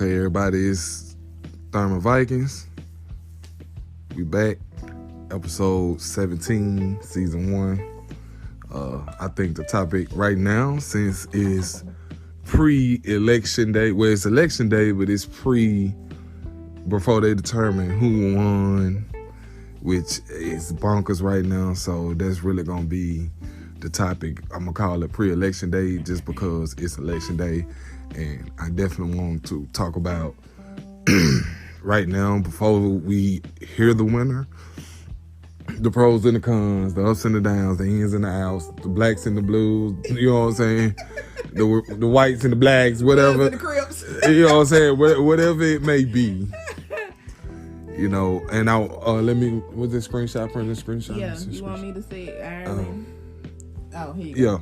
Okay, everybody, it's Thurman Vikings. We back. Episode 17, season 1. I think the topic right now, since it's pre-election day, well, it's election day, but it's before they determine who won, which is bonkers right now. So that's really going to be the topic. I'm going to call it pre-election day just because it's election day. And I definitely want to talk about right now, before we hear the winner, the pros and the cons, the ups and the downs, the ins and the outs, the blacks and the blues, you know what I'm saying? The whites and the blacks, whatever. And the Crips. You know what I'm saying? Whatever it may be. You know, and let me, was this screenshot? Print the screenshot? Yeah, you want me to say Ireland? Here you go. Yeah.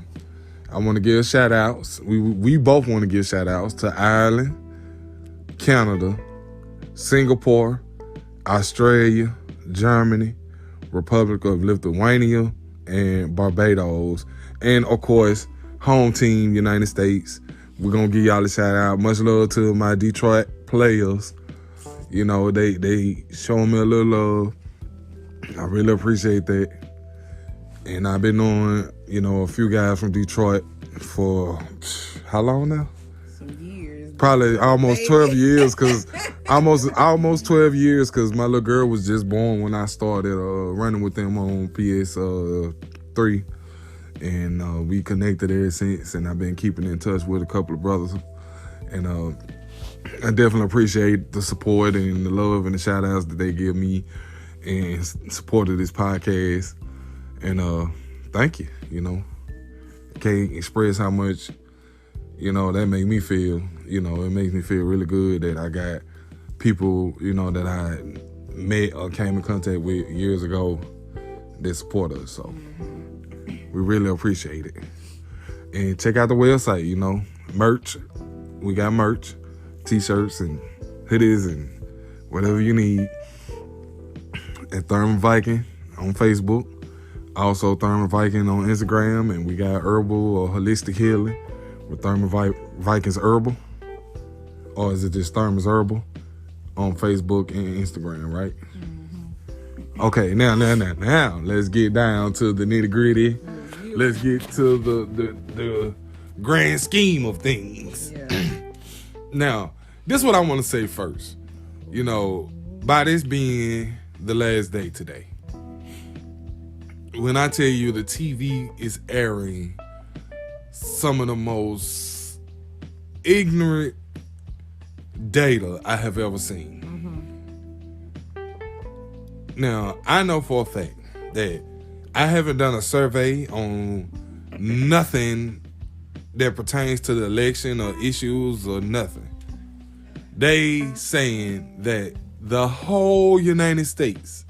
I want to give shout outs. We both want to give shout outs to Ireland, Canada, Singapore, Australia, Germany, Republic of Lithuania, and Barbados. And of course, home team, United States. We're going to give y'all a shout out. Much love to my Detroit players. You know, they showing me a little love. I really appreciate that. And I've been knowing, a few guys from Detroit for how long now? Some years. Probably almost 12 years, because almost 12 years, because my little girl was just born when I started running with them on PS3. And we connected ever since, and I've been keeping in touch with a couple of brothers. And I definitely appreciate the support and the love and the shout outs that they give me and support of this podcast. And thank you, Can't express how much, that make me feel. It makes me feel really good that I got people, that I met or came in contact with years ago that support us. So we really appreciate it. And check out the website, merch. We got merch, t-shirts and hoodies and whatever you need at Thurman Viking on Facebook. Also, Thurman Viking on Instagram, and we got herbal or holistic healing with Thurman Vikings Herbal, or is it just Thurman's Herbal on Facebook and Instagram, right? Mm-hmm. Okay, now, let's get down to the nitty gritty. Mm-hmm. Let's get to the grand scheme of things. Yeah. Now, this is what I want to say first. By this being the last day today, when I tell you the TV is airing some of the most ignorant data I have ever seen. Mm-hmm. Now, I know for a fact that I haven't done a survey on nothing that pertains to the election or issues or nothing. They saying that the whole United States,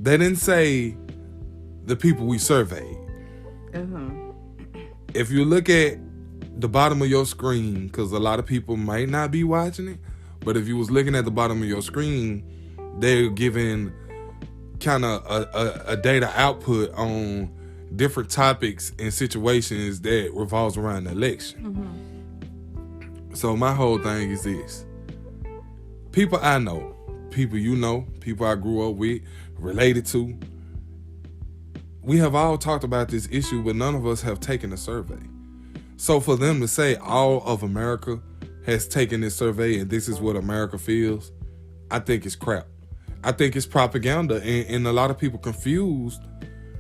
they didn't say the people we surveyed. If you look at the bottom of your screen, because a lot of people might not be watching it, but if you was looking at the bottom of your screen, they're giving kind of a data output on different topics and situations that revolves around the election. So my whole thing is this. People I know, people you know, people I grew up with, related to, we have all talked about this issue, but none of us have taken a survey. So for them to say all of America has taken this survey and this is what America feels, I think it's crap. I think it's propaganda, and a lot of people confused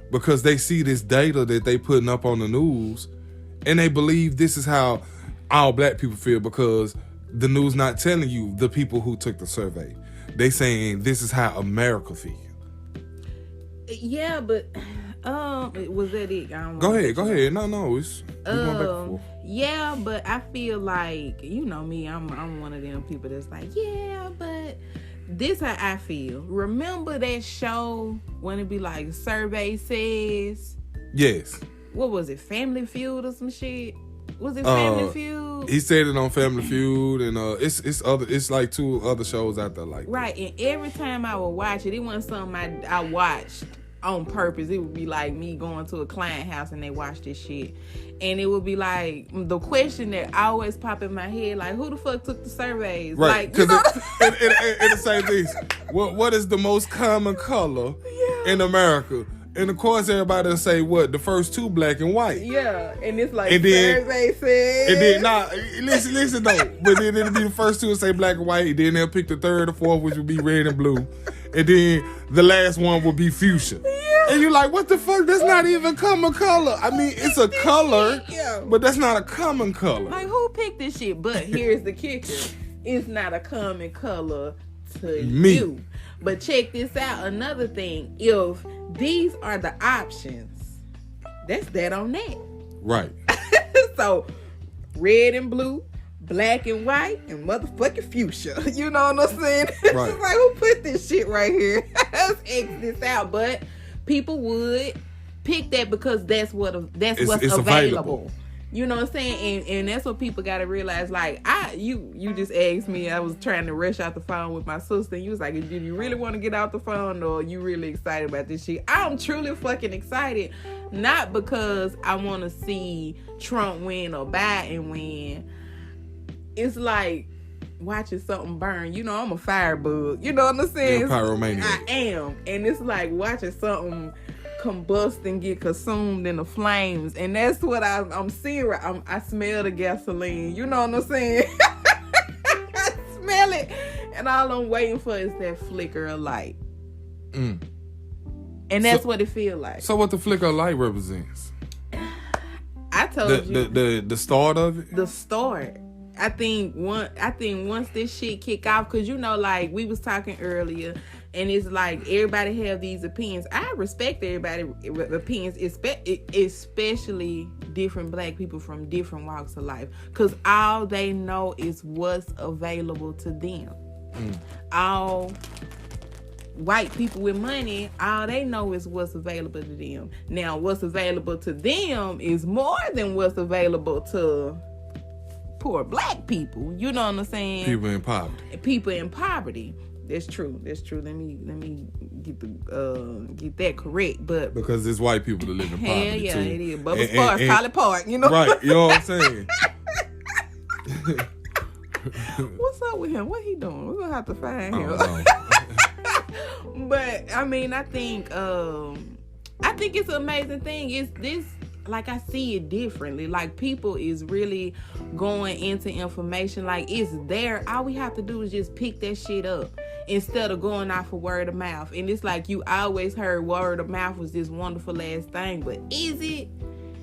because they see this data that they putting up on the news and they believe this is how all black people feel because the news not telling you the people who took the survey. They saying this is how America feels. Yeah, but was that it? Go ahead. No, it's going back and forth. Yeah, but I feel like, me, I'm one of them people that's like, yeah, but this how I feel. Remember that show when it be like survey says? Yes. What was it? Family Feud or some shit? Was it Family Feud? He said it on Family Feud, and it's like 2 other shows out there like right. that. And every time I would watch it, it wasn't something I watched on purpose. It would be like me going to a client house and they watch this shit. And it would be like the question that always pop in my head, like, who the fuck took the surveys? Right, Like, because it say this. What is the most common color in America? And of course, everybody will say what? The first two, black and white. Yeah, and it's like, and then, survey says. And then, listen though. But then it'll be the first two will say black and white. And then they'll pick the third or fourth, which would be red and blue. And then the last one will be fuchsia. Yeah. And you're like, what the fuck? That's not even common color. I mean, it's a color, but that's not a common color. Like, who picked this shit? But here's the kicker. It's not a common color to you. But check this out. Another thing. If these are the options, that's that on that. Right. So, red and blue, black and white, and motherfucking fuchsia. You know what I'm saying? Right. It's like, who put this shit right here? Let's X this out. But people would pick that because that's what's available. You know what I'm saying? And that's what people gotta realize. Like, you just asked me, I was trying to rush out the phone with my sister, and you was like, do you really want to get out the phone, or are you really excited about this shit? I'm truly fucking excited. Not because I want to see Trump win or Biden win. It's like watching something burn. You know, I'm a firebug. You know what I'm saying? You're a pyromaniac. I am. And it's like watching something combust and get consumed in the flames, and that's what I'm seeing. I smell the gasoline. You know what I'm saying? I smell it, and all I'm waiting for is that flicker of light. And that's what it feels like. So what the flicker of light represents? I told you the start of it. The start. I think once this shit kick off, because you know, like we was talking earlier. And it's like everybody have these opinions. I respect everybody's opinions, especially different black people from different walks of life. Because all they know is what's available to them. All white people with money, all they know is what's available to them. Now, what's available to them is more than what's available to poor black people. You know what I'm saying? People in poverty. People in poverty. That's true. Let me get that correct. But because it's white people that live in poverty. Hell yeah, too. it is. Bubba Sparks, College Park, you know. Right, you know what I'm saying? What's up with him? What he doing? We're gonna have to find him. But I mean, I think it's an amazing thing. It's this. Like, I see it differently. Like, people is really going into information. Like, it's there. All we have to do is just pick that shit up instead of going off of word of mouth. And it's like you always heard word of mouth was this wonderful ass thing. But is it?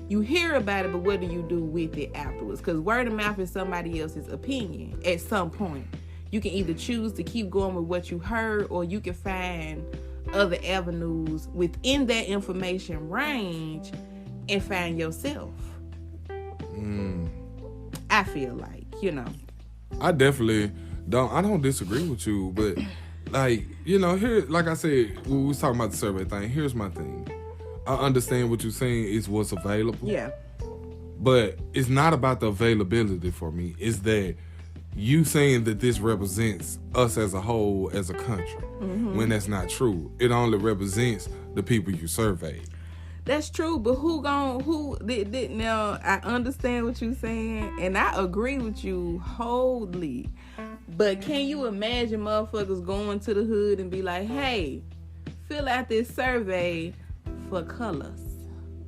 You hear about it, but what do you do with it afterwards? Because word of mouth is somebody else's opinion at some point. You can either choose to keep going with what you heard, or you can find other avenues within that information range and find yourself. I feel like, you know. I definitely don't disagree with you, but like, you know, here, like I said, we was talking about the survey thing. Here's my thing. I understand what you're saying is what's available. Yeah. But it's not about the availability for me. It's that you saying that this represents us as a whole, as a country, when that's not true. It only represents the people you surveyed. That's true, but now I understand what you're saying, and I agree with you wholly. But can you imagine motherfuckers going to the hood and be like, hey, fill out this survey for colors?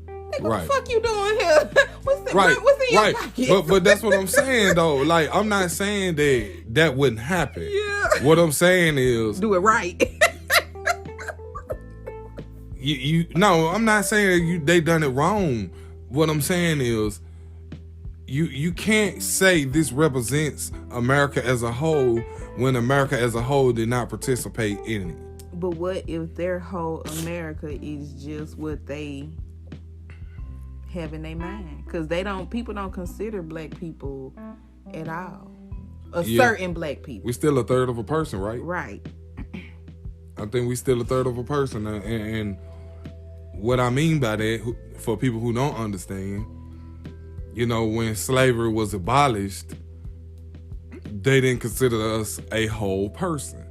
Like, what the fuck you doing here? What's in your pocket? But that's what I'm saying, though. Like, I'm not saying that wouldn't happen. Yeah. What I'm saying is, do it right. No, I'm not saying they done it wrong. What I'm saying is, you can't say this represents America as a whole when America as a whole did not participate in it. But what if their whole America is just what they have in their mind? Because people don't consider black people at all. Certain black people. We're still a third of a person, right? Right. I think we still a third of a person, and what I mean by that, for people who don't understand, you know, when slavery was abolished, they didn't consider us a whole person.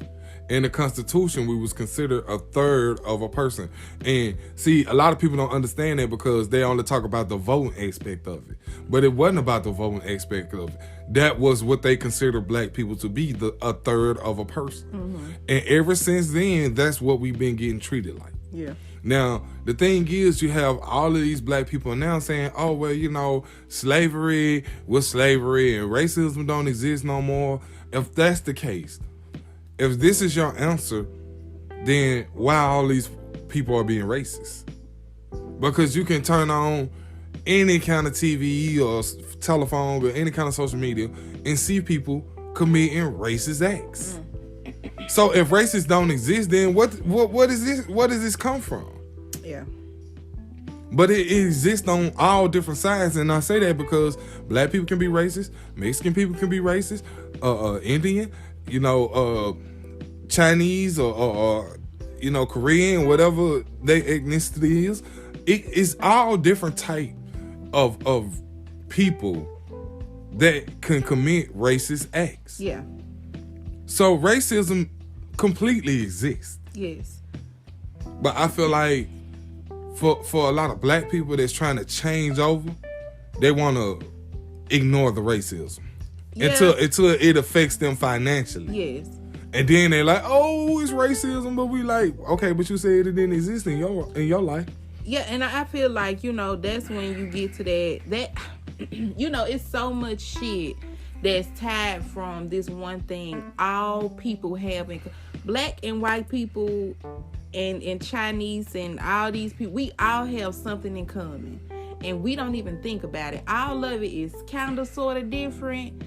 In the Constitution, we was considered a third of a person. And see, a lot of people don't understand that because they only talk about the voting aspect of it. But it wasn't about the voting aspect of it. That was what they consider black people to be, a third of a person. Mm-hmm. And ever since then, that's what we've been getting treated like. Yeah. Now, the thing is, you have all of these black people now saying, oh, well, slavery was slavery and racism don't exist no more. If that's the case, if this is your answer, then why all these people are being racist? Because you can turn on any kind of TV or telephone or any kind of social media and see people committing racist acts. So if racists don't exist, then what is this? What does this come from? Yeah. But it exists on all different sides, and I say that because black people can be racist, Mexican people can be racist, Indian, Chinese or Korean, whatever their ethnicity is. It is all different type of people that can commit racist acts. Yeah. So racism completely exists. Yes. But I feel like for a lot of black people that's trying to change over, they want to ignore the racism until it affects them financially. Yes. And then they're like, oh, it's racism, but we like, okay, but you said it didn't exist in your life. Yeah, and I feel like, that's when you get to that it's so much shit that's tied from this one thing. All people have black and white people and Chinese and all these people, we all have something in common. And we don't even think about it. All of it is kind of sort of different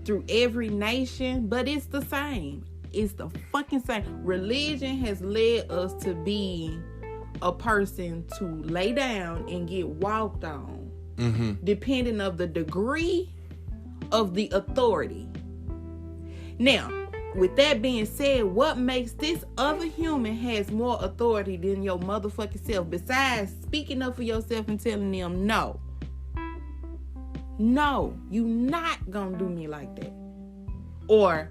through every nation, but it's the same. It's the fucking same. Religion has led us to be a person to lay down and get walked on, depending of the degree of the authority. Now, with that being said, what makes this other human has more authority than your motherfucking self, besides speaking up for yourself and telling them, no, you not gonna do me like that, or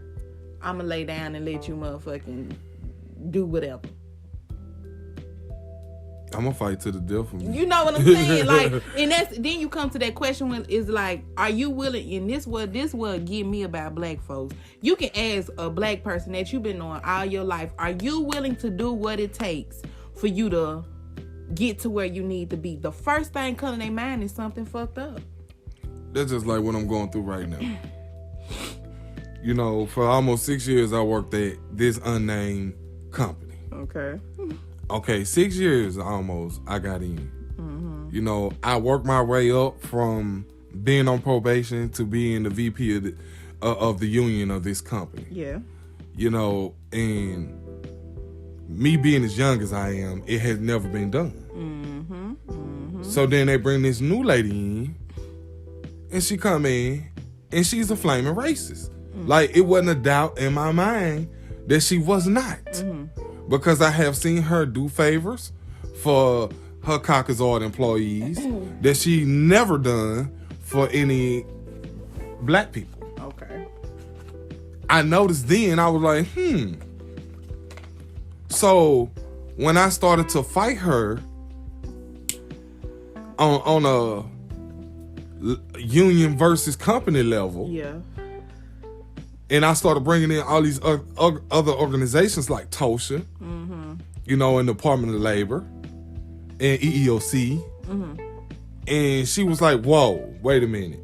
I'm gonna lay down and let you motherfucking do whatever. I'm gonna fight to the death of you. You know what I'm saying? Like, and then you come to that question when it's like, are you willing? And this what get me about black folks. You can ask a black person that you've been knowing all your life, are you willing to do what it takes for you to get to where you need to be? The first thing coming to their mind is something fucked up. That's just like what I'm going through right now. For almost 6 years, I worked at this unnamed company. Okay, 6 years almost, I got in. Mm-hmm. I worked my way up from being on probation to being the VP of the union of this company. Yeah. And me being as young as I am, it has never been done. Mm-hmm. Mm-hmm. So then they bring this new lady in, and she come in, and she's a flaming racist. Mm-hmm. Like, it wasn't a doubt in my mind that she was not. Mm-hmm. Because I have seen her do favors for her Caucasoid employees that she never done for any black people. Okay. I noticed then, I was like, So when I started to fight her on a union versus company level, yeah, and I started bringing in all these other organizations like TOSHA, and the Department of Labor, and EEOC. And she was like, whoa, wait a minute.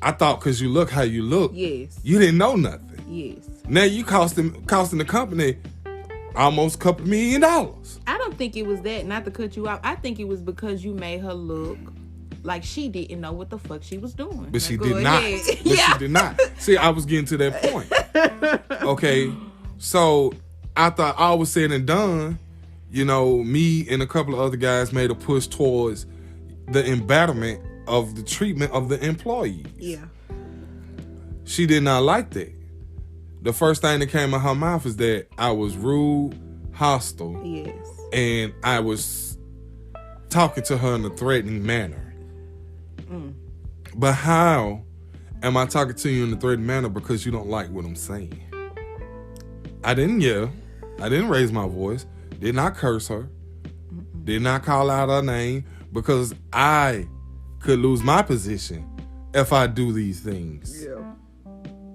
I thought because you look how you look, yes, you didn't know nothing. Yes. Now you costing the company almost $2 million. I don't think it was that, not to cut you off. I think it was because you made her look like she didn't know what the fuck she was doing. But she did not. She did not. See, I was getting to that point. Okay. So after all was said and done, me and a couple of other guys made a push towards the embetterment of the treatment of the employees. Yeah. She did not like that. The first thing that came out of her mouth is that I was rude, hostile. Yes. And I was talking to her in a threatening manner. But how am I talking to you in a threatening manner because you don't like what I'm saying? I didn't yell. I didn't raise my voice. Did not curse her. Did not call out her name, because I could lose my position if I do these things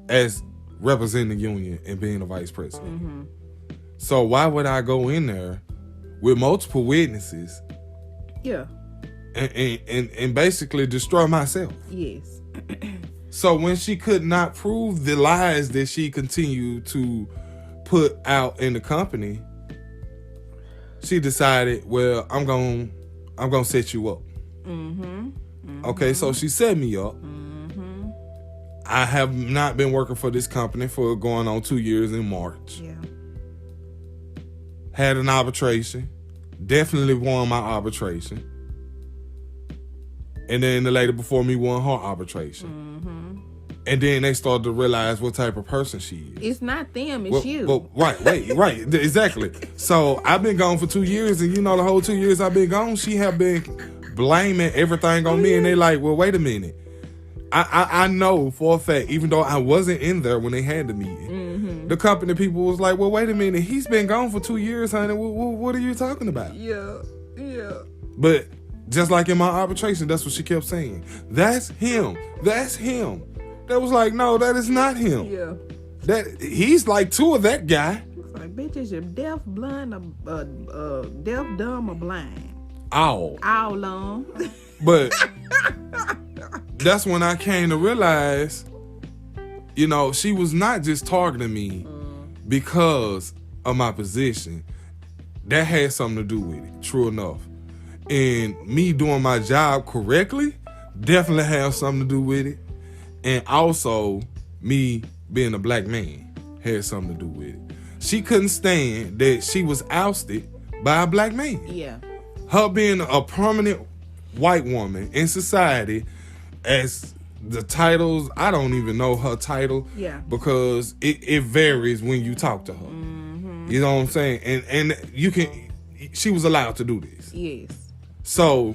as representing the union and being the vice president. So why would I go in there with multiple witnesses and basically destroy myself? Yes. So when she could not prove the lies that she continued to put out in the company, she decided, well, I'm gonna set you up. Okay, so she set me up. I have not been working for this company for going on 2 years in March. Had an arbitration. Definitely won my arbitration. And then the lady before me won her arbitration. And then they started to realize what type of person she is. It's not them, it's you. Right, exactly. So I've been gone for 2 years, and the whole 2 years I've been gone, she have been blaming everything on me, and they like, well, wait a minute. I know for a fact, even though I wasn't in there when they had the meeting, the company people was like, well, wait a minute, he's been gone for 2 years, honey. What are you talking about? Yeah. But just like in my arbitration, that's what she kept saying. That's him. That was like, no, that is not him. Yeah. That he's like two of that guy. It's like, bitch, is you deaf, blind, or deaf, dumb, or blind? All long. But that's when I came to realize, she was not just targeting me because of my position. That had something to do with it, true enough. And me doing my job correctly definitely had something to do with it. And also, me being a black man had something to do with it. She couldn't stand that she was ousted by a black man. Yeah. Her being a prominent white woman in society, as the titles, I don't even know her title. Yeah. Because it varies when you talk to her. You know what I'm saying? And she was allowed to do this. Yes. So,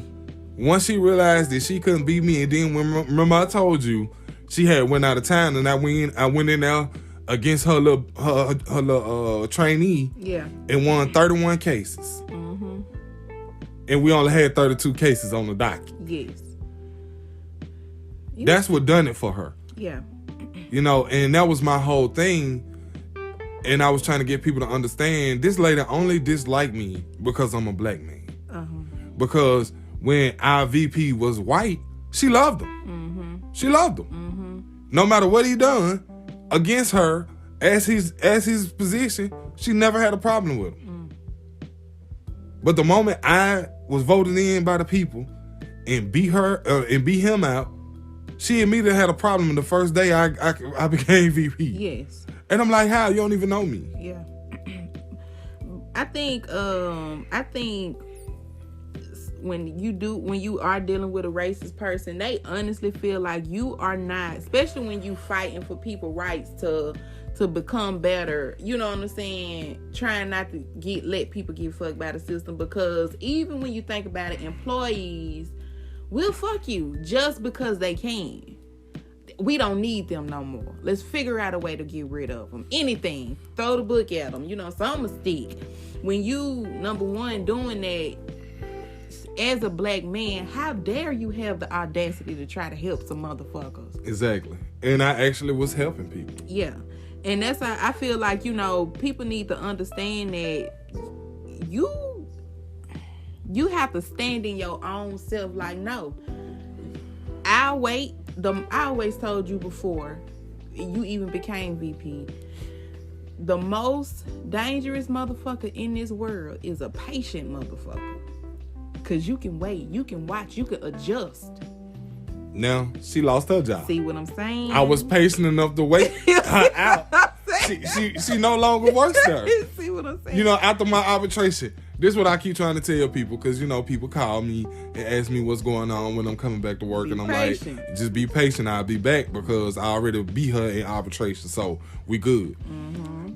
once she realized that she couldn't beat me, and then remember I told you, she had went out of town, and I went in there against her little trainee, and won 31 cases. And we only had 32 cases on the docket. Yes. That's what done it for her. Yeah. And that was my whole thing. And I was trying to get people to understand, this lady only disliked me because I'm a black man. Because when our VP was white, she loved him. She loved him. No matter what he done against her as his position, she never had a problem with him. But the moment I was voted in by the people and beat him out, she immediately had a problem. And the first day I became VP. Yes. And I'm like, how? You don't even know me. Yeah. I think when you are dealing with a racist person, they honestly feel like you are not, especially when you fighting for people's rights to become better, you know what I'm saying, trying not to let people get fucked by the system, because even when you think about it, employees will fuck you just because they can. We don't need them no more. Let's figure out a way to get rid of them. Anything. Throw the book at them. Something stick. When you, number one, doing that, as a black man, how dare you have the audacity to try to help some motherfuckers? Exactly. And I actually was helping people. Yeah. And that's how I feel like, people need to understand that you have to stand in your own self. Like, no, I'll wait. I always told you before you even became VP, the most dangerous motherfucker in this world is a patient motherfucker. Because you can wait, you can watch, you can adjust. Now, she lost her job. See what I'm saying? I was patient enough to wait her out. She no longer works there. See what I'm saying? After my arbitration, this is what I keep trying to tell people, because, people call me and ask me what's going on when I'm coming back to work. And I'm patient. Like, just be patient. I'll be back, because I already beat her in arbitration. So we good.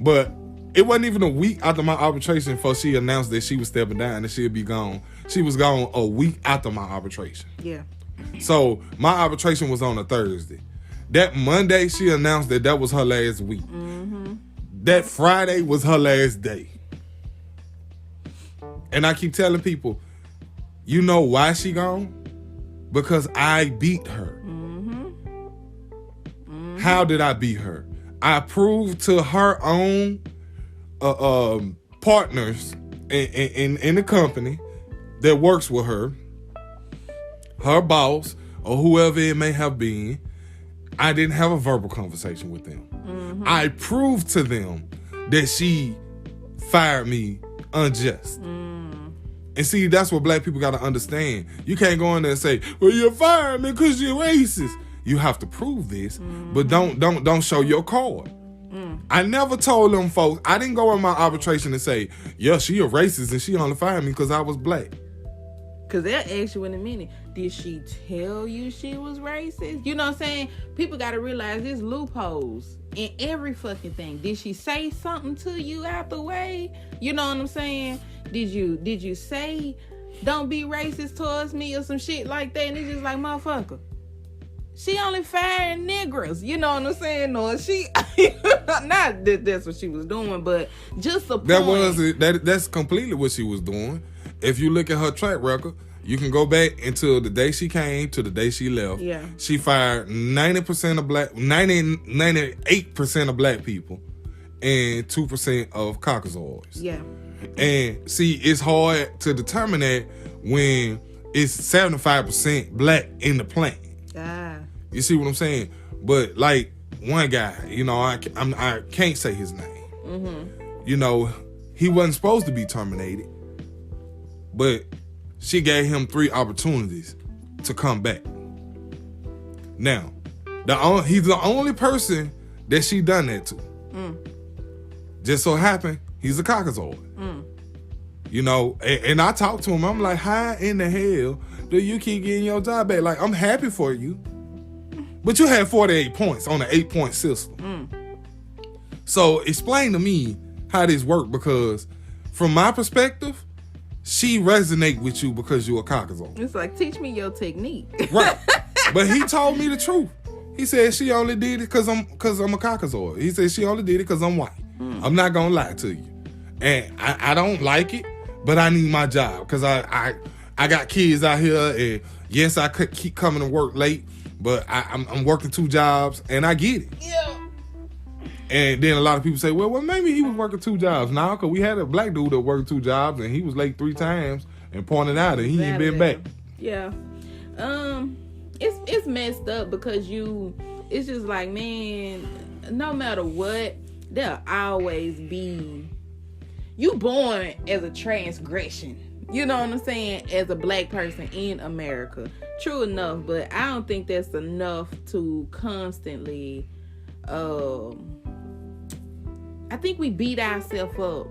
But it wasn't even a week after my arbitration before she announced that she was stepping down and she'd be gone. She was gone a week after my arbitration. Yeah. So my arbitration was on a Thursday. That Monday, she announced that was her last week. that Friday was her last day. And I keep telling people, you know why she gone? Because I beat her. How did I beat her? I proved to her own partners in the company that works with her boss, or whoever it may have been, I didn't have a verbal conversation with them. I proved to them that she fired me unjust. And see, that's what black people got to understand. You can't go in there and say, well, you're firing me because you're racist. You have to prove this, but don't show your card. I never told them folks, I didn't go in my arbitration and say, yeah, she a racist and she only fired me because I was black. Because they'll ask you in a minute, did she tell you she was racist? You know what I'm saying? People got to realize there's loopholes in every fucking thing. Did she say something to you out the way? You know what I'm saying? Did you say, don't be racist towards me or some shit like that? And it's just like, motherfucker, she only firing niggers. You know what I'm saying? Or she, not that that's what she was doing, but just the point. That's completely what she was doing. If you look at her track record, you can go back until the day she came to the day she left. Yeah. She fired 98% of black people and 2% of Caucasoids. Yeah. And see, it's hard to determine that when it's 75% black in the plant. You see what I'm saying? But like one guy, you know, I can't say his name. You know, he wasn't supposed to be terminated, but she gave him 3 opportunities to come back. Now, he's the only person that she done that to. Just so happened, he's a Caucasoid. You know, and I talked to him. I'm like, how in the hell do you keep getting your job back? Like, I'm happy for you, but you had 48 points on an 8-point system. So explain to me how this worked, because from my perspective, she resonate with you because you're a Caucasoid. It's like, teach me your technique. Right. But he told me the truth. He said she only did it because I'm a Caucasoid. He said she only did it because I'm white. I'm not going to lie to you. And I don't like it, but I need my job because I got kids out here, and yes, I could keep coming to work late, but I'm working 2 jobs, and I get it. Yeah. And then a lot of people say, well, maybe he was working 2 jobs. Now, because we had a black dude that worked 2 jobs, and he was late 3 times and pointed out, and he ain't been back. Yeah. It's messed up because it's just like, man, no matter what, there'll always be, you born as a transgression. You know what I'm saying? As a black person in America. True enough, but I don't think that's enough to constantly, I think we beat ourselves up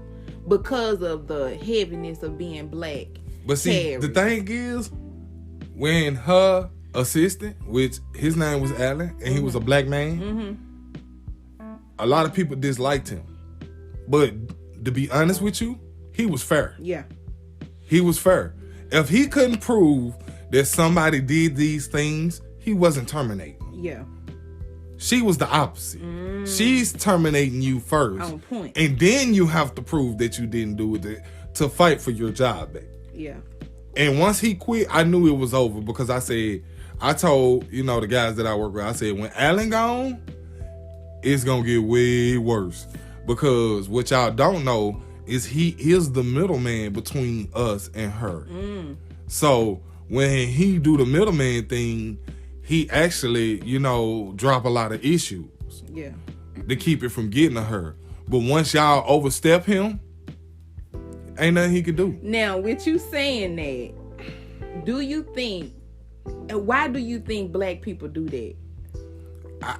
because of the heaviness of being black. But see, the thing is, when her assistant, which his name was Alan, and he was a black man, a lot of people disliked him. But to be honest with you, he was fair. Yeah. He was fair. If he couldn't prove that somebody did these things, he wasn't terminating. Yeah. She was the opposite. She's terminating you first. On point. And then you have to prove that you didn't do it to fight for your job back. Yeah. And once he quit, I knew it was over, because I told, you know, the guys that I work with, I said, when Alan gone, it's going to get way worse. Because what y'all don't know is he is the middleman between us and her. So when he do the middleman thing, he actually, you know, drop a lot of issues. Yeah. To keep it from getting to her. But once y'all overstep him, ain't nothing he could do. Now, with you saying that, why do you think black people do that?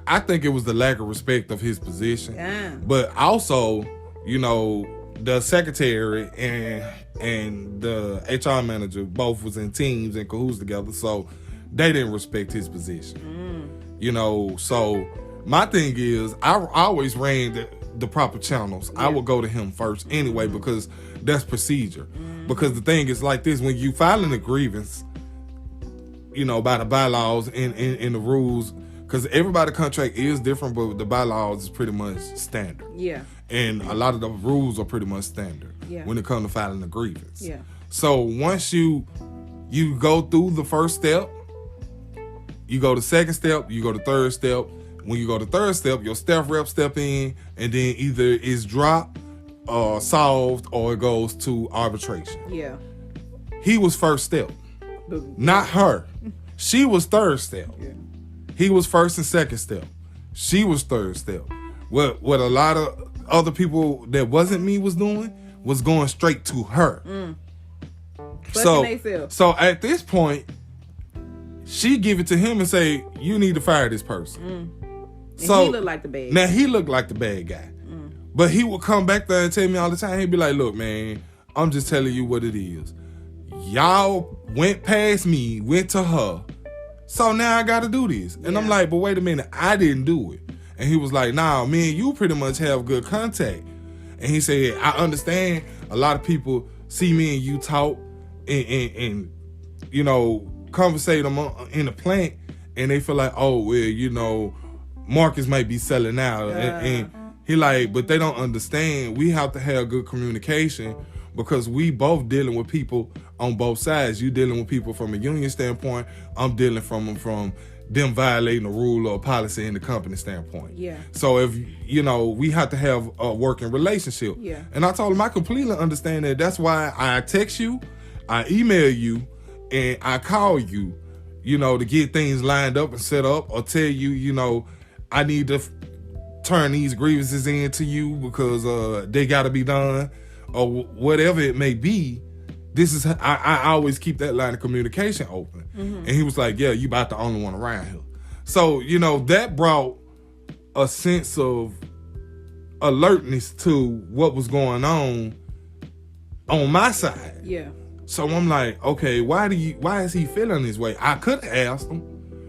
I think it was the lack of respect of his position. Yeah. But also, you know, the secretary and the HR manager both was in teams and cahoots together, so they didn't respect his position. You know, so my thing is, I always ran the proper channels. Yeah. I would go to him first anyway, because that's procedure. Because the thing is like this, when you filing a grievance, you know, by the bylaws and the rules, because everybody's contract is different, but the bylaws is pretty much standard. Yeah. And a lot of the rules are pretty much standard Yeah. when it comes to filing a grievance. Yeah. So once you go through the first step, you go to second step, you go to third step. When you go to third step, your staff rep step in, and then either it's dropped or solved or it goes to arbitration. Yeah. He was first step, not her. She was third step. Yeah. He was first and second step. She was third step. What a lot of other people that wasn't me was doing was going straight to her. So at this point, she give it to him and say, you need to fire this person. So he looked like the bad guy. Now he looked like the bad guy. But he would come back there and tell me all the time. He'd be like, look, man, I'm just telling you what it is. Y'all went past me, went to her. So now I got to do this. And I'm like, but wait a minute, I didn't do it. And he was like, nah, me and you pretty much have good contact. And he said, I understand a lot of people see me and you talk and you know, conversate them in the plant, and they feel like, oh, well, you know, Marcus might be selling out. And he like, but they don't understand. We have to have good communication because we both dealing with people on both sides. You dealing with people from a union standpoint. I'm dealing from them violating a rule or policy in the company standpoint. Yeah. So if, you know, we have to have a working relationship. Yeah. And I told him I completely understand that. That's why I text you, I email you, and I call you, you know, to get things lined up and set up, or tell you, you know, I need to turn these grievances in to you because they got to be done, or whatever it may be. This is, I always keep that line of communication open. And he was like, yeah, you about the only one around here. So, you know, that brought a sense of alertness to what was going on my side. Yeah. So I'm like, okay, why is he feeling this way? I could have asked him,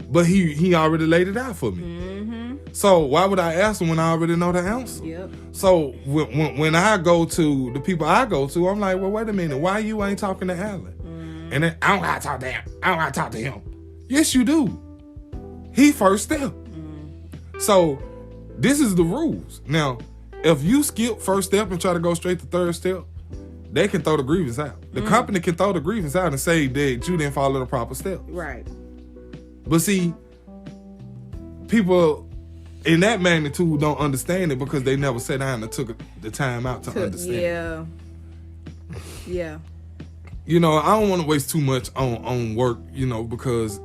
but he already laid it out for me. So why would I ask him when I already know the answer? Yep. So when I go to the people I go to, I'm like, well, wait a minute, why you ain't talking to Alan? And then I don't gotta talk to him. I don't gotta talk to him. Yes, you do. He first step. So this is the rules. Now, if you skip first step and try to go straight to third step, they can throw the grievance out. The company can throw the grievance out and say that you didn't follow the proper steps. Right. But see, people in that magnitude don't understand it because they never sat down and took the time out to understand. Yeah. Yeah. You know, I don't want to waste too much on work, you know, because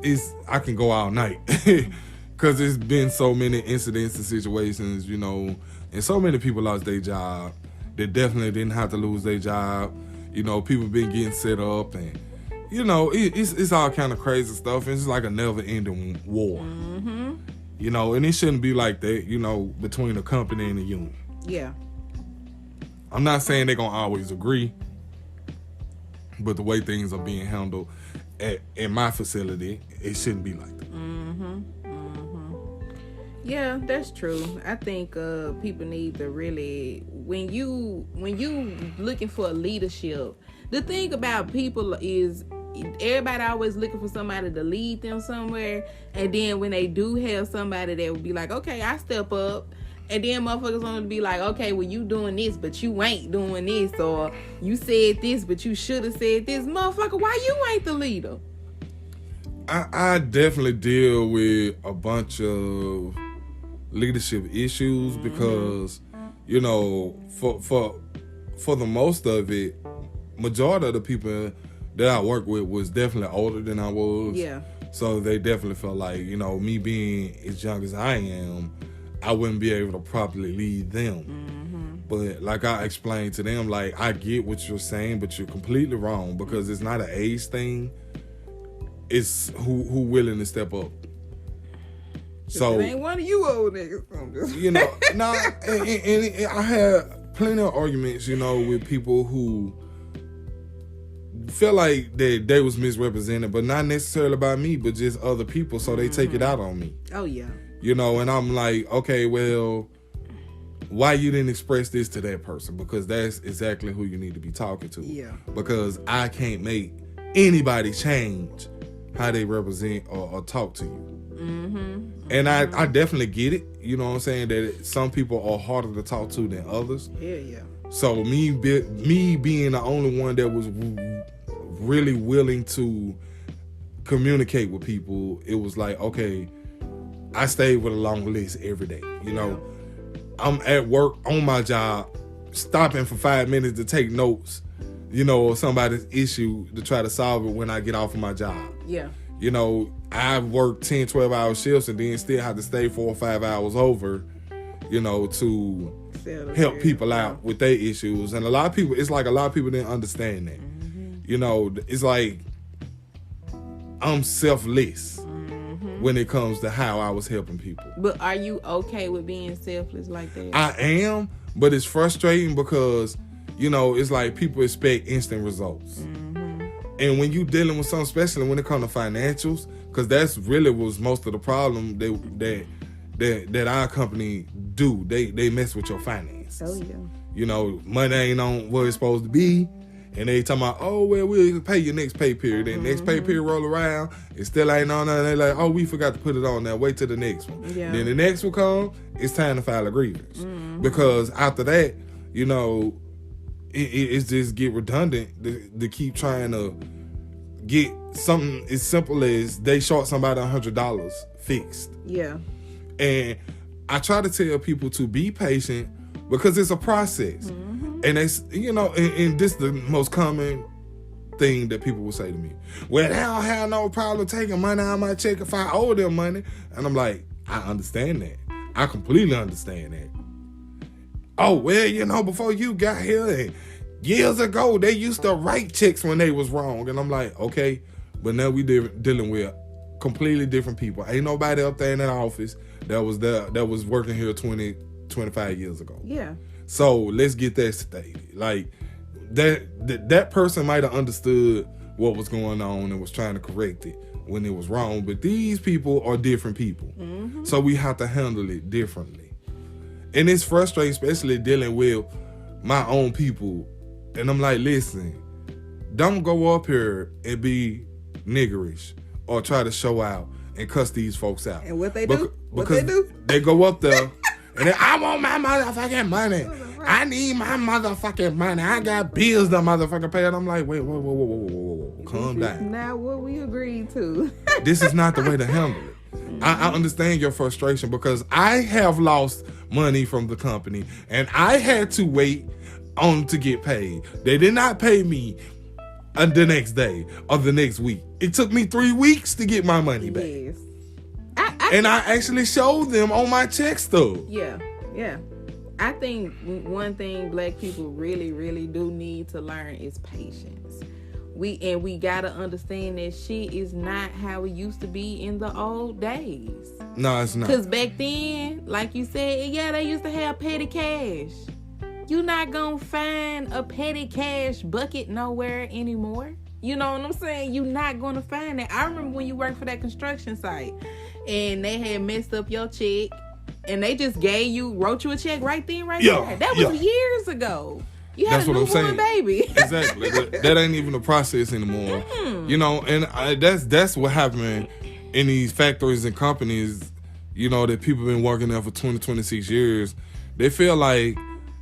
I can go all night. Because there's been so many incidents and situations, you know, and so many people lost their job. They definitely didn't have to lose their job. You know, people been getting set up, and you know, it's all kind of crazy stuff. It's like a never-ending war. You know, and it shouldn't be like that, you know, between a company and a union. Yeah. I'm not saying they're gonna always agree, but the way things are being handled at my facility, it shouldn't be like that. Yeah, that's true. I think people need to really, when you looking for leadership, the thing about people is everybody always looking for somebody to lead them somewhere, and then when they do have somebody that would be like, okay, I step up, and then motherfuckers want to be like, okay, well, you doing this, but you ain't doing this, or you said this, but you should have said this. Motherfucker, why you ain't the leader? I definitely deal with a bunch of leadership issues because, you know, for the most of it, majority of the people that I work with was definitely older than I was. Yeah. So they definitely felt like, you know, me being as young as I am, I wouldn't be able to properly lead them. But like I explained to them, like, I get what you're saying, but you're completely wrong because it's not an age thing. It's who willing to step up. So it ain't one of you old niggas. You know, and I had plenty of arguments, you know, with people who feel like they was misrepresented, but not necessarily by me, but just other people, so they take it out on me. Oh, yeah. You know, and I'm like, okay, well, why you didn't express this to that person? Because that's exactly who you need to be talking to. Yeah. Because I can't make anybody change how they represent or talk to you. And I definitely get it. You know what I'm saying? That some people are harder to talk to than others. Yeah. So me being the only one that was really willing to communicate with people, it was like, okay, I stayed with a long list every day. You know, I'm at work on my job, stopping for 5 minutes to take notes, you know, or somebody's issue to try to solve it when I get off of my job. Yeah. You know, I work 10, 12-hour shifts and then still have to stay 4 or 5 hours over, you know, to help people out with their issues. And a lot of people didn't understand that. You know, it's like I'm selfless when it comes to how I was helping people. But are you okay with being selfless like that? I am, but it's frustrating because, you know, it's like people expect instant results. And when you dealing with something, especially when it comes to financials, because that's really was most of the problem that our company do. They mess with your finances. Oh yeah. You know, money ain't on where it's supposed to be. And they talking about, oh, well, we'll pay your next pay period. And next pay period roll around, it still ain't on there. And they like, oh, we forgot to put it on there. Wait till the next one. Yeah. Then the next one come, it's time to file a grievance. Because after that, you know, it's just get redundant to keep trying to get something as simple as they short somebody $100 fixed. Yeah. And I try to tell people to be patient because it's a process. And it's, you know, and this is the most common thing that people will say to me. Well, they don't have no problem taking money out of my check if I owe them money. And I'm like, I understand that. I completely understand that. Oh, well, you know, before you got here and years ago, they used to write checks when they was wrong. And I'm like, okay, but now we dealing with completely different people. Ain't nobody up there in that office that was working here 20, 25 years ago. Yeah. So let's get that stated. Like that person might have understood what was going on and was trying to correct it when it was wrong. But these people are different people. So we have to handle it differently. And it's frustrating, especially dealing with my own people. And I'm like, listen, don't go up here and be niggerish or try to show out and cuss these folks out. And what they do? They go up there and then, I want my motherfucking money. I need my motherfucking money. I got bills to motherfucking pay. And I'm like, wait, whoa. Calm down. Not what we agreed to. This is not the way to handle it. I understand your frustration because I have lost money from the company and I had to wait on to get paid. They did not pay me the next day or the next week. It took me 3 weeks to get my money back. Yes. And I actually showed them on my check stub. Yeah. I think one thing black people really, really do need to learn is patience. We gotta understand that shit is not how it used to be in the old days. No, it's not. Because back then, like you said, yeah, they used to have petty cash. You're not gonna find a petty cash bucket nowhere anymore. You know what I'm saying? You're not gonna find that. I remember when you worked for that construction site and they had messed up your check and they just wrote you a check right then, there. That was years ago. You had a newborn baby. Exactly. That ain't even a process anymore. You know, and that's what happened in these factories and companies, you know, that people been working there for 20, 26 years. They feel like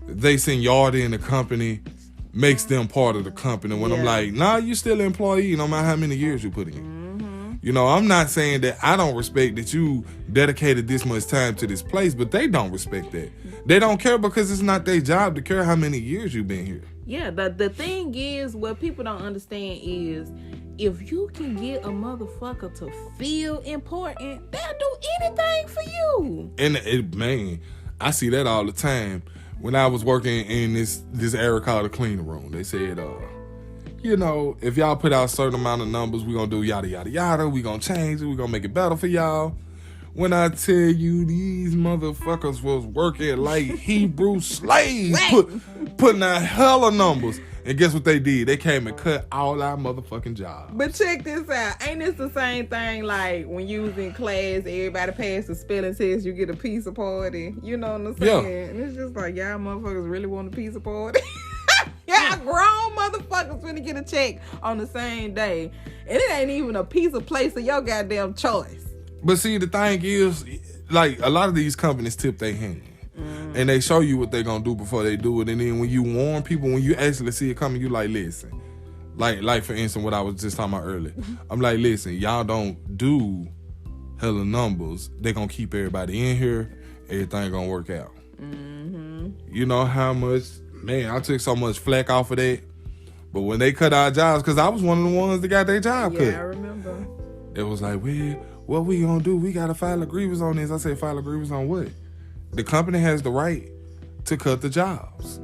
they seniority in the company makes them part of the company. When I'm like, nah, you still an employee no matter how many years you put in. You know, I'm not saying that I don't respect that you dedicated this much time to this place, but they don't respect that. They don't care because it's not their job to care how many years you've been here. Yeah, the thing is, what people don't understand is, if you can get a motherfucker to feel important, they'll do anything for you. And man, I see that all the time. When I was working in this area called the cleaning room, they said, you know, if y'all put out a certain amount of numbers, we're going to do yada, yada, yada. We're going to change it. We're going to make it better for y'all. When I tell you these motherfuckers was working like Hebrew slaves, putting out hella numbers. And guess what they did? They came and cut all our motherfucking jobs. But check this out. Ain't this the same thing like when you was in class, everybody passed the spelling test, you get a pizza party? You know what I'm saying? Yeah. And it's just like, y'all motherfuckers really want a pizza party? Y'all grown motherfuckers finna get a check on the same day. And it ain't even a pizza place of your goddamn choice. But see, the thing is, like, a lot of these companies tip their hand. And they show you what they're going to do before they do it. And then when you warn people, when you actually see it coming, you like, listen. Like for instance, what I was just talking about earlier. I'm like, listen, y'all don't do hella numbers. They're going to keep everybody in here. Everything going to work out. Mm-hmm. You know how much, man, I took so much flack off of that. But when they cut our jobs, because I was one of the ones that got their job cut. Yeah, I remember. It was like, well, what we going to do? We got to file a grievance on this. I said, file a grievance on what? The company has the right to cut the jobs.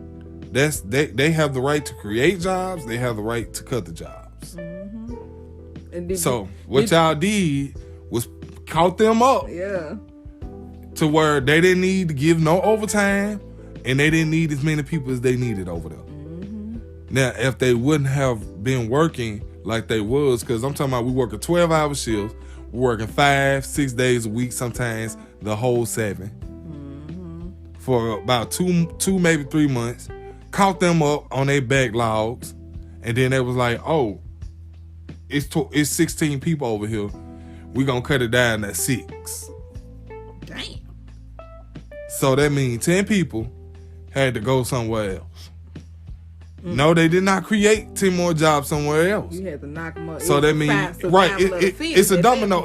They have the right to create jobs. They have the right to cut the jobs. Mm-hmm. And what y'all did was caught them up. Yeah. To where they didn't need to give no overtime, and they didn't need as many people as they needed over there. Mm-hmm. Now, if they wouldn't have been working like they was, because I'm talking about we working 12-hour shifts, we're working 5-6 days a week, sometimes the whole 7. For about two, maybe 3 months, caught them up on their backlogs, and then they was like, oh, it's 16 people over here. We're going to cut it down to 6. Damn. So that means 10 people had to go somewhere else. No, they did not create 10 more jobs somewhere else. You had to knock them up. So that means, right, it's a domino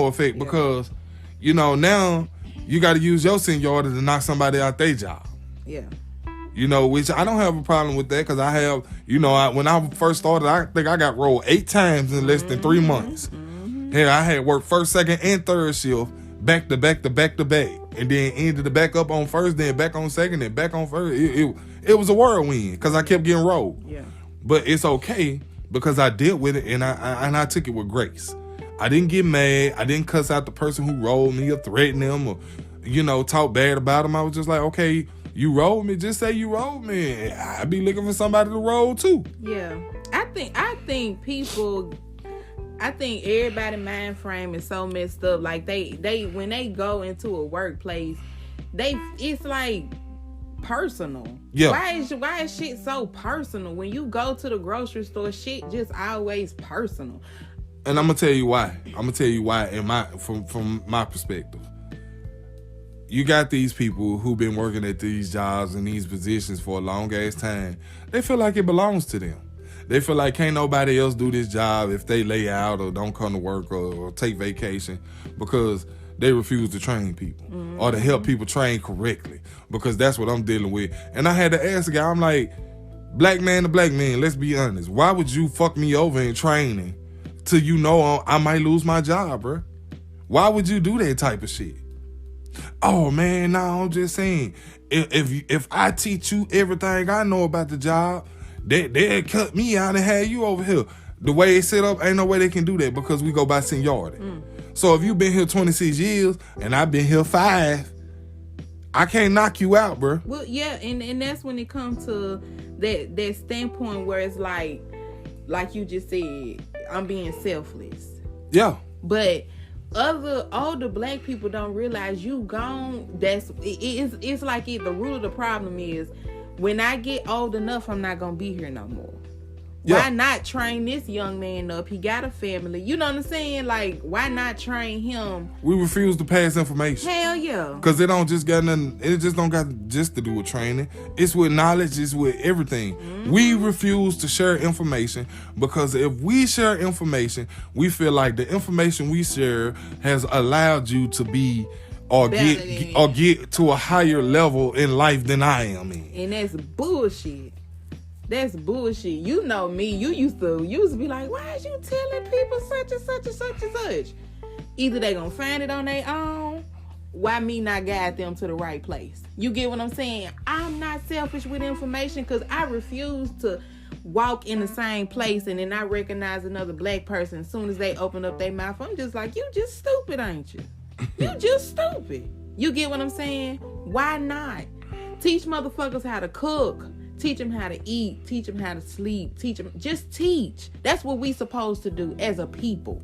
effect, yeah. Because, you know, now you got to use your seniority to knock somebody out their job. Yeah. You know, which I don't have a problem with that, because I have, you know, when I first started, I think I got rolled 8 times in less than 3 months. Mm-hmm. Yeah, I had worked first, second, and third shift back to back to back to back, and then ended the back up on first, then back on second, then back on first. It was a whirlwind because I kept getting rolled. Yeah. But it's okay because I dealt with it, and I took it with grace. I didn't get mad. I didn't cuss out the person who rolled me or threaten them or, you know, talk bad about them. I was just like, okay, you rolled me. Just say you rolled me. I'd be looking for somebody to roll too. Yeah. I think everybody mind frame is so messed up. Like they when they go into a workplace, it's like personal. Yeah. Why is shit so personal? When you go to the grocery store, shit just always personal. And I'm gonna tell you why. From my perspective. You got these people who've been working at these jobs and these positions for a long ass time. They feel like it belongs to them. They feel like can't nobody else do this job if they lay out or don't come to work or take vacation, because they refuse to train people or to help people train correctly, because that's what I'm dealing with. And I had to ask the guy, I'm like, black man to black man, let's be honest. Why would you fuck me over in training till you know I might lose my job, bro? Why would you do that type of shit? Oh man, no, I'm just saying, if I teach you everything I know about the job, they'll cut me out and have you over here. The way it's set up, ain't no way they can do that because we go by seniority. So if you've been here 26 years and I've been here 5, I can't knock you out, bro. Well, yeah, and that's when it comes to that standpoint where it's like you just said, I'm being selfless. Yeah. But other older black people don't realize you gone. It's like the root of the problem is, when I get old enough, I'm not gonna be here no more. Yeah. Why not train this young man up? He got a family. You know what I'm saying? Like, why not train him? We refuse to pass information. Hell yeah. Because it don't just got nothing, it just don't got just to do with training. It's with knowledge, it's with everything. Mm-hmm. We refuse to share information because if we share information, we feel like the information we share has allowed you to be or get to a higher level in life than I am in. And that's bullshit. That's bullshit. You know me. You used to be like, why is you telling people such and such and such and such? Either they gonna find it on their own. Why me not guide them to the right place? You get what I'm saying? I'm not selfish with information because I refuse to walk in the same place and then I recognize another black person as soon as they open up their mouth. I'm just like, you just stupid, ain't you? You just stupid. You get what I'm saying? Why not? Teach motherfuckers how to cook. Teach them how to eat. Teach them how to sleep. Just teach. That's what we supposed to do as a people.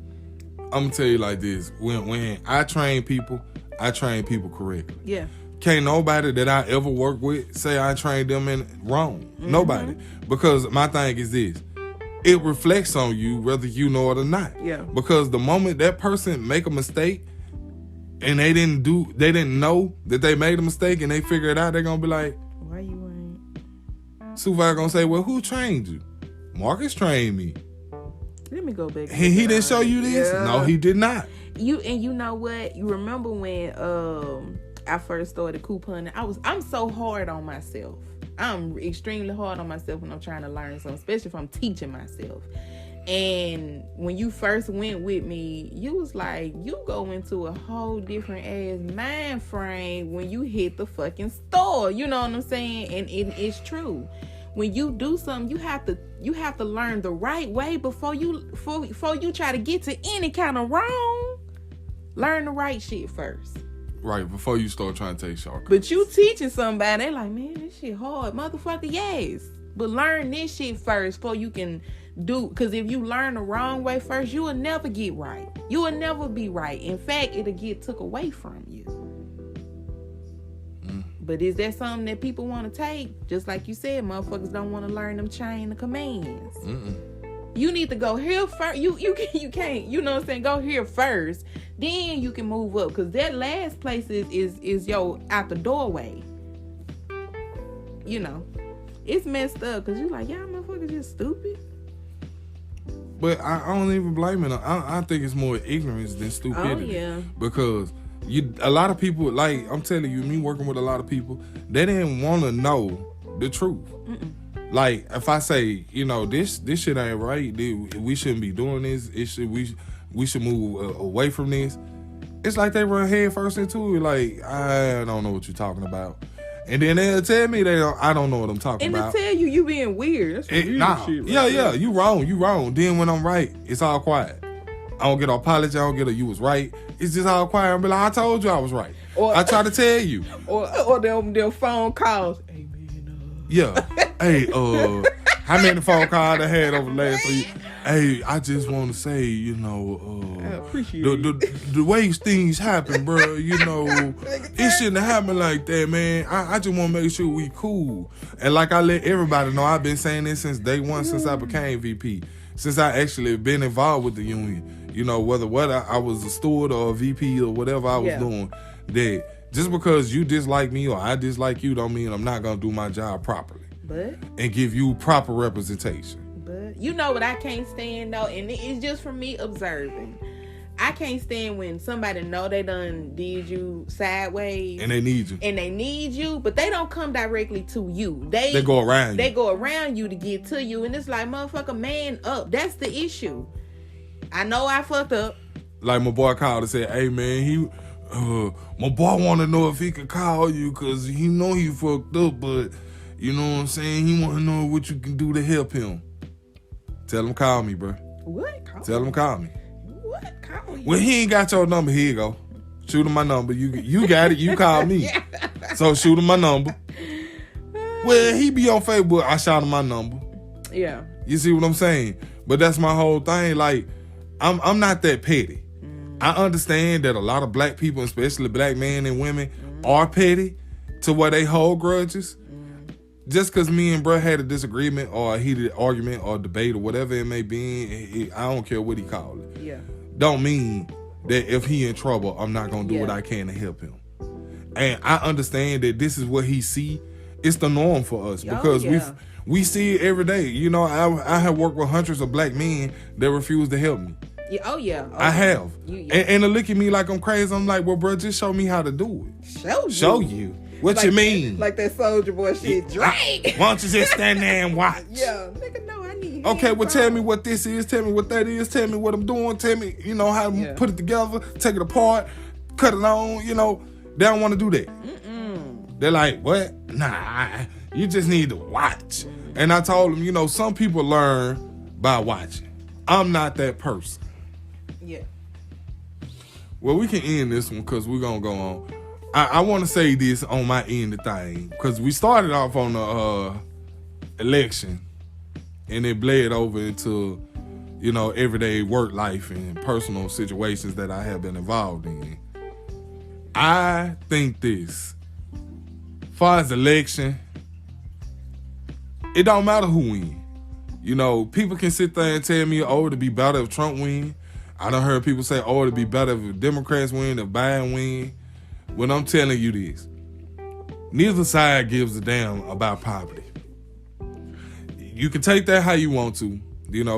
I'm going to tell you like this. When I train people correctly. Yeah. Can't nobody that I ever work with say I trained them wrong. Mm-hmm. Nobody. Because my thing is this. It reflects on you whether you know it or not. Yeah. Because the moment that person make a mistake, and they didn't know that they made a mistake and they figure it out, they're gonna be like, why you ain't? Supervisor gonna say, well, who trained you? Marcus trained me. Let me go back. He didn't show you this? Yeah. No, he did not. You know what? You remember when I first started couponing? I'm so hard on myself. I'm extremely hard on myself when I'm trying to learn something, especially if I'm teaching myself. And when you first went with me, you was like, you go into a whole different ass mind frame when you hit the fucking store. You know what I'm saying? And it's true. When you do something, you have to learn the right way before you try to get to any kind of wrong. Learn the right shit first. Right, before you start trying to take shortcuts. But you teaching somebody, they like, man, this shit hard. Motherfucker, yes. But learn this shit first before you can do, because if you learn the wrong way first, you will never get right. You will never be right. In fact, it'll get took away from you. But is that something that people want to take? Just like you said, motherfuckers don't want to learn them chain of commands. You need to go here first. You can't, you know what I'm saying? Go here first. Then you can move up. Because that last place is your out the doorway. You know. It's messed up. Because you like, y'all motherfuckers just stupid. But I don't even blame it. I think it's more ignorance than stupidity. Oh, yeah. Because a lot of people, like I'm telling you, me working with a lot of people, they didn't want to know the truth. Like if I say, you know, this shit ain't right, we shouldn't be doing this. We should move away from this. It's like they run head first into it. Like, I don't know what you're talking about. And then they'll tell me I don't know what I'm talking about. And they tell you being weird. That's weird shit. Right? Yeah, you wrong. Then when I'm right, it's all quiet. I don't get an apology. I don't get a you was right. It's just all quiet. I'm like, I told you I was right. Or I try to tell you. Or them phone calls. Hey, man. Yeah. Hey, how many phone calls I had over the last 3 years? Hey, I just want to say, you know, I appreciate the way things happen, bro, you know, it shouldn't have happened like that, man. I just want to make sure we cool. And like I let everybody know, I've been saying this since day one, since I became VP, since I actually been involved with the union. You know, whether I was a steward or a VP or whatever I was doing, that just because you dislike me or I dislike you don't mean I'm not going to do my job properly. And give you proper representation. But you know what I can't stand though, and it's just from me observing. I can't stand when somebody know they done did you sideways. And they need you. But they don't come directly to you. They go around you. They go around you to get to you. And it's like, motherfucker, man up. That's the issue. I know I fucked up. Like my boy called and said, hey man, my boy want to know if he could call you because he know he fucked up, but you know what I'm saying? He want to know what you can do to help him. Tell him call me, bro. What? Tell him call me. What? Call you? Well, he ain't got your number. Here you go. Shoot him my number. You got it. You call me. So shoot him my number. Well, he be on Facebook. I shot him my number. Yeah. You see what I'm saying? But that's my whole thing. Like, I'm not that petty. I understand that a lot of black people, especially black men and women, are petty to where they hold grudges. Just because me and bruh had a disagreement or a heated argument or debate or whatever it may be, I don't care what he called it. Yeah. Don't mean that if he in trouble, I'm not going to do what I can to help him. And I understand that this is what he see. It's the norm for us because we see it every day. You know, I have worked with hundreds of black men that refuse to help me. Yeah. Oh, yeah. I have. And they look at me like I'm crazy. I'm like, well, bro, just show me how to do it. Show you. What you mean? Like that Soldier Boy shit. Drake. Why don't you just stand there and watch? Yeah. Nigga, no, I need okay, well, tell me what this is. Tell me what that is. Tell me what I'm doing. Tell me, you know, how to put it together, take it apart, cut it on, you know. They don't want to do that. They're like, what? Nah, you just need to watch. And I told them, you know, some people learn by watching. I'm not that person. Yeah. Well, we can end this one because we're going to go on. I want to say this on my end of thing because we started off on the election and it bled over into, you know, everyday work life and personal situations that I have been involved in. I think this, as far as election, it don't matter who win. You know, people can sit there and tell me, oh, it'd be better if Trump win. I done heard people say, oh, it'd be better if Democrats win, if Biden win. When I'm telling you this, neither side gives a damn about poverty. You can take that how you want to,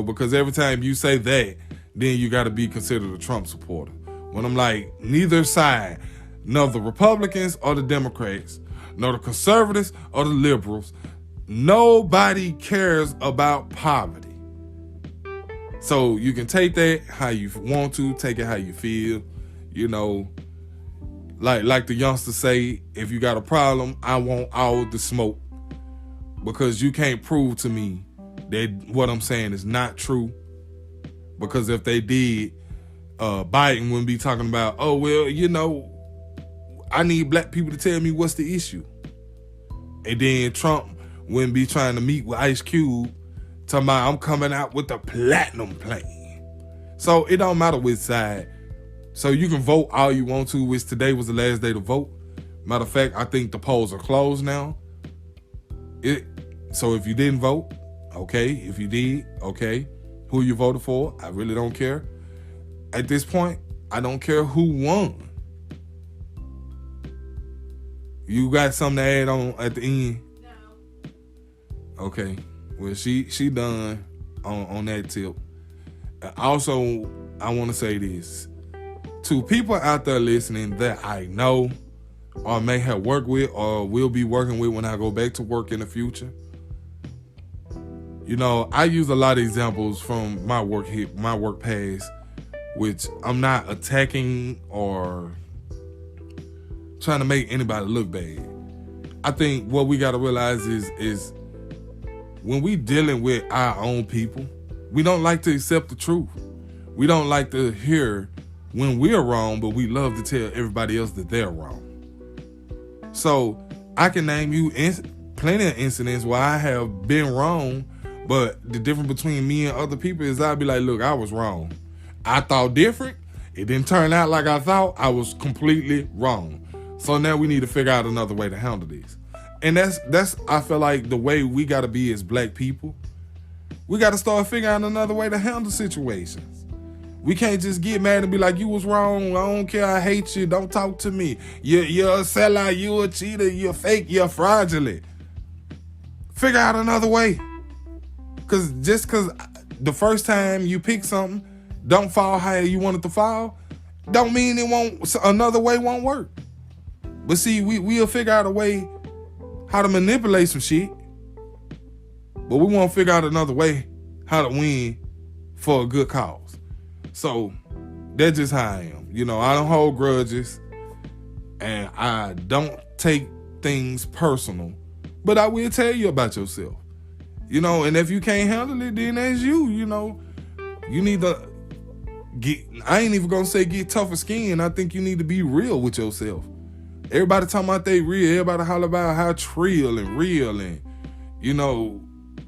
because every time you say that, then you got to be considered a Trump supporter. When I'm like, neither side, nor the Republicans or the Democrats, nor the conservatives or the liberals, nobody cares about poverty. So you can take that how you want to, take it how you feel, like the youngsters say, if you got a problem, I want all the smoke, because you can't prove to me that what I'm saying is not true. Because if they did, Biden wouldn't be talking about, oh, well, I need black people to tell me what's the issue. And then Trump wouldn't be trying to meet with Ice Cube, talking about, I'm coming out with the platinum plan. So it don't matter which side. So you can vote all you want to, which today was the last day to vote. Matter of fact, I think the polls are closed now. So if you didn't vote, okay. If you did, okay. Who you voted for, I really don't care. At this point, I don't care who won. You got something to add on at the end? No. Okay. Well, she done on that tip. Also, I want to say this. To people out there listening that I know or may have worked with or will be working with when I go back to work in the future. I use a lot of examples from my work past, which I'm not attacking or trying to make anybody look bad. I think what we got to realize is when we dealing with our own people, we don't like to accept the truth. We don't like to hear when we're wrong, but we love to tell everybody else that they're wrong. So I can name you plenty of incidents where I have been wrong, but the difference between me and other people is I'd be like, look, I was wrong. I thought different. It didn't turn out like I thought. I was completely wrong. So now we need to figure out another way to handle this. And that's I feel like the way we got to be as black people. We got to start figuring out another way to handle situations. We can't just get mad and be like, you was wrong. I don't care. I hate you. Don't talk to me. You're a sellout. You're a cheater. You're fake. You're fraudulent. Figure out another way. Because just because the first time you pick something don't fall how you want it to fall, don't mean another way won't work. But see, we'll figure out a way how to manipulate some shit. But we won't figure out another way how to win for a good cause. So that's just how I am. I don't hold grudges and I don't take things personal, but I will tell you about yourself. And if you can't handle it, then that's you. You need to I ain't even gonna say get tougher skin. I think you need to be real with yourself. Everybody talking about they real. Everybody holler about how trill and real and,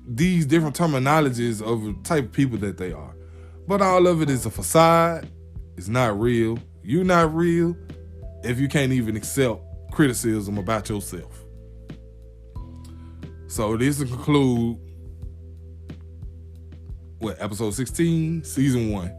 these different terminologies of the type of people that they are. But all of it is a facade. It's not real. You're not real if you can't even accept criticism about yourself. So this will conclude episode 16, season 1.